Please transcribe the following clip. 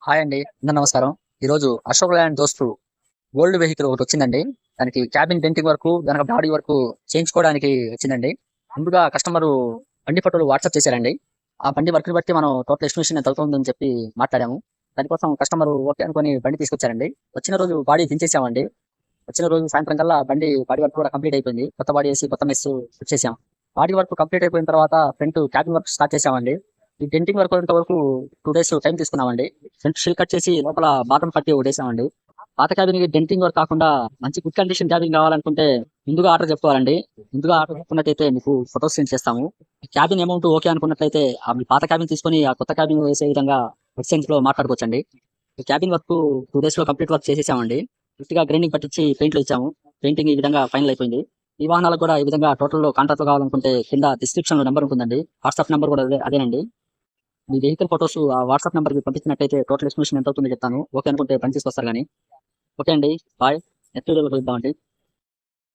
Hi అండి. నమస్కారం. ఈరోజు అశోక్ ల్యాండ్ దోస్తు ఓల్డ్ వెహికల్ ఒకటి వచ్చిందండి. దానికి క్యాబిన్ డెంటింగ్ వరకు, దానికి బాడీ వరకు చేయించుకోవడానికి వచ్చిందండి. ముందుగా కస్టమరు బండి ఫోటోలు వాట్సాప్ చేశారండి. ఆ బండి వర్క్‌ని బట్టి మనం టోటల్ ఎస్టిమేషన్ ఎంత అవుతుందని చెప్పి మాట్లాడాము. దానికోసం కస్టమరు ఓకే అనుకోని బండి తీసుకొచ్చారండి. వచ్చిన రోజు బాడీ దించేసామండి. వచ్చిన రోజు సాయంత్రం కల్లా బాడీ వర్క్ కూడా కంప్లీట్ అయిపోయింది. కొత్త బాడీ ఏసి, కొత్త మెస్ ఇచ్చేసాం. బాడీ వర్క్ కంప్లీట్ అయిపోయిన తర్వాత ఫ్రంట్ క్యాబిన్ వర్క్ స్టార్ట్ చేసామండి. ఈ డెంటింగ్ వర్క్ అయ్యేంత వరకు 2 డేస్ టైం తీసుకున్నామండి. ఫ్రంట్ షీల్ కట్ చేసి లోపల బాటమ్ పట్టి ఒకటేసామండి. పాత క్యాబిన్‌కి డెంటింగ్ వర్క్ కాకుండా మంచి గుడ్ కండిషన్ క్యాబిన్ కావాలనుకుంటే ముందుగా ఆర్డర్ చెప్పుకోవాలండి. ముందుగా ఆర్డర్ చెప్పుకున్నట్టయితే మీకు ఫోటోస్ సెండ్ చేస్తాము. క్యాబిన్ అమౌంట్ ఓకే అనుకున్నట్లయితే మీ పాత క్యాబిన్ తీసుకొని ఆ కొత్త క్యాబిన్ వేసే విధంగా ఎక్స్చేంజ్‌లో మాట్లాడుకోవచ్చండి. ఈ క్యాబిన్ వర్క్ 2 డేస్‌లో కంప్లీట్ వర్క్ చేసేసామండి. పూర్తిగా గ్రైండింగ్ పట్టించి పెయింట్లు ఇచ్చాము. పెయింటింగ్ ఈ విధంగా ఫైనల్ అయిపోయింది. ఈ వాహనాలకు కూడా ఈ విధంగా టోటల్‌లో కాంట్రాక్ట్‌లో కావాలనుకుంటే కింద డిస్క్రిప్షన్‌లో నంబర్ ఉంటుందండి. వాట్సాప్ నంబర్ కూడా అదేనండి. మీ వెహికల్ ఫోటోస్ ఆ వాట్సాప్ నంబర్‌కి పంపించినట్టయితే టోటల్ ఎస్టిమేషన్ ఎంత అవుతుందో చెప్తాను. ఓకే అనుకుంటే పని తీసుకొస్తారు గానీ. ఓకే అండి. బాయ్. నెక్స్ట్ వీడియోలో కలుద్దామండి.